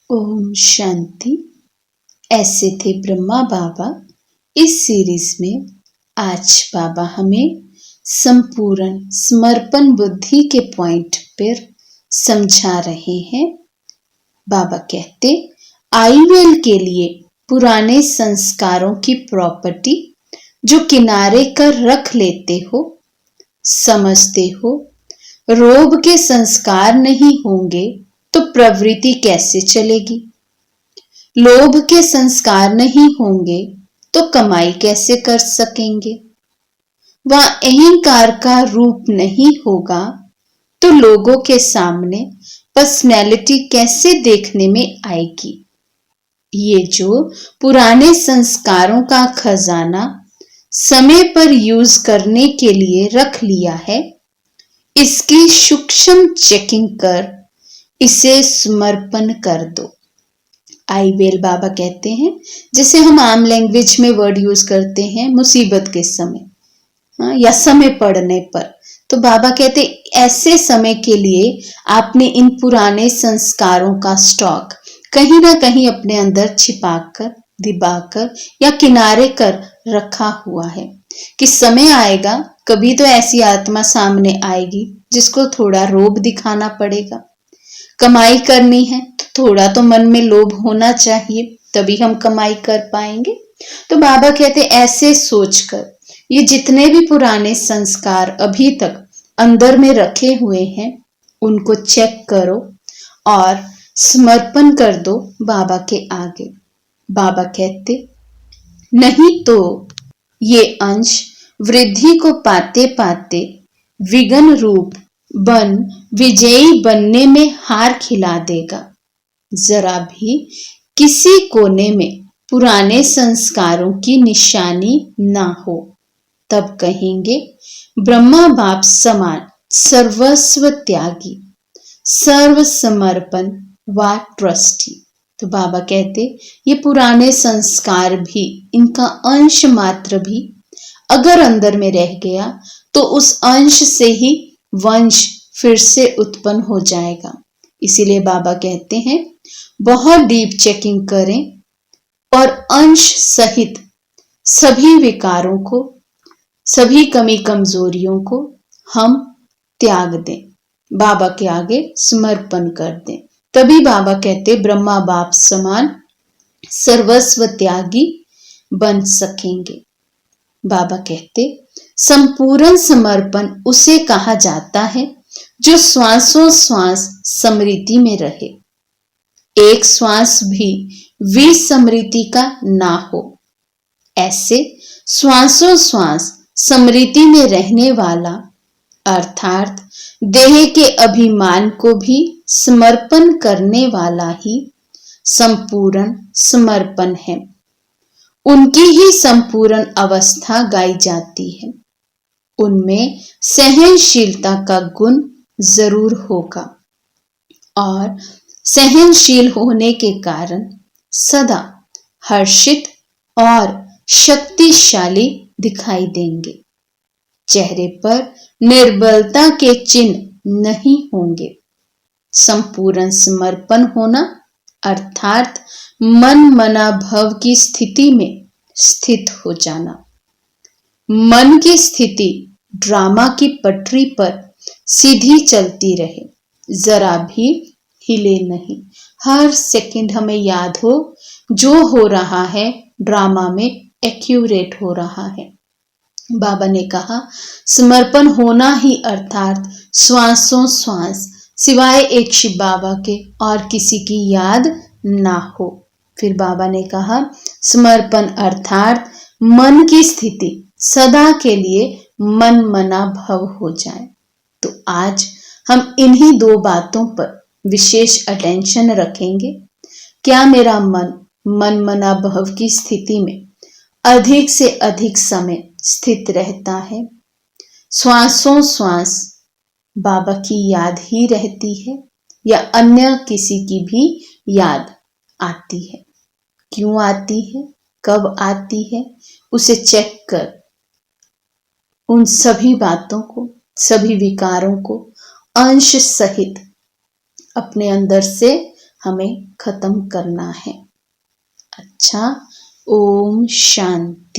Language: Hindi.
ओम शांति। ऐसे थे ब्रह्मा बाबा। इस सीरीज में आज बाबा हमें संपूर्ण समर्पण बुद्धि के पॉइंट पर समझा रहे हैं। बाबा कहते, आईवेल के लिए पुराने संस्कारों की प्रॉपर्टी जो किनारे कर रख लेते हो, समझते हो रोब के संस्कार नहीं होंगे तो प्रवृत्ति कैसे चलेगी। लोभ के संस्कार नहीं होंगे तो कमाई कैसे कर सकेंगे। वह अहंकार का रूप नहीं होगा तो लोगों के सामने पर्सनैलिटी कैसे देखने में आएगी। ये जो पुराने संस्कारों का खजाना समय पर यूज करने के लिए रख लिया है, इसकी सूक्ष्म चेकिंग कर इसे समर्पण कर दो। आईवेल बाबा कहते हैं, जैसे हम आम लैंग्वेज में वर्ड यूज करते हैं मुसीबत के समय या समय पड़ने पर, तो बाबा कहते ऐसे समय के लिए आपने इन पुराने संस्कारों का स्टॉक कहीं ना कहीं अपने अंदर छिपाकर, दिबाकर या किनारे कर रखा हुआ है कि समय आएगा, कभी तो ऐसी आत्मा सामने आएगी जिसको थोड़ा रोब दिखाना पड़ेगा। कमाई करनी है तो थोड़ा तो मन में लोभ होना चाहिए, तभी हम कमाई कर पाएंगे। तो बाबा कहते ऐसे सोचकर ये जितने भी पुराने संस्कार अभी तक अंदर में रखे हुए हैं उनको चेक करो और समर्पण कर दो बाबा के आगे। बाबा कहते नहीं तो ये अंश वृद्धि को पाते पाते विघ्न रूप बन विजयी बनने में हार खिला देगा। जरा भी किसी कोने में पुराने संस्कारों की निशानी ना हो, तब कहेंगे ब्रह्मा बाप समान सर्वस्व त्यागी, सर्व समर्पण व ट्रस्टी। तो बाबा कहते ये पुराने संस्कार भी, इनका अंश मात्र भी अगर अंदर में रह गया तो उस अंश से ही वंश फिर से उत्पन्न हो जाएगा। इसीलिए बाबा कहते हैं बहुत डीप चेकिंग करें और अंश सहित सभी विकारों को, सभी कमी कमजोरियों को हम त्याग दें, बाबा के आगे समर्पण कर दें। तभी बाबा कहते ब्रह्मा बाप समान सर्वस्व त्यागी बन सकेंगे। बाबा कहते संपूर्ण समर्पण उसे कहा जाता है जो श्वासों श्वास स्मृति में रहे, एक श्वास भी विस्मृति का ना हो। ऐसे श्वासों श्वास स्मृति में रहने वाला अर्थात देह के अभिमान को भी समर्पण करने वाला ही संपूर्ण समर्पण है। उनकी ही संपूर्ण अवस्था गाई जाती है। उनमें सहनशीलता का गुण जरूर होगा और सहनशील होने के कारण सदा हर्षित और शक्तिशाली दिखाई देंगे। चेहरे पर निर्बलता के चिन्ह नहीं होंगे। संपूर्ण समर्पण होना अर्थात मन मना भव की स्थिति में स्थित हो जाना। मन की स्थिति ड्रामा की पटरी पर सीधी चलती रहे, जरा भी हिले नहीं। हर सेकंड हमें याद हो जो हो रहा है ड्रामा में एक्यूरेट हो रहा है। बाबा ने कहा समर्पण होना ही अर्थात श्वासों श्वास सिवाय एक शिव बाबा के और किसी की याद ना हो। फिर बाबा ने कहा समर्पण अर्थात मन की स्थिति सदा के लिए मन मना भव हो जाए। तो आज हम इन्हीं दो बातों पर विशेष अटेंशन रखेंगे। क्या मेरा मन मना भव की स्थिति में अधिक से अधिक समय स्थित रहता है? श्वासों श्वास बाबा की याद ही रहती है या अन्य किसी की भी याद आती है? क्यों आती है, कब आती है, उसे चेक कर उन सभी बातों को, सभी विकारों को अंश सहित अपने अंदर से हमें खत्म करना है। अच्छा, ओम शांति।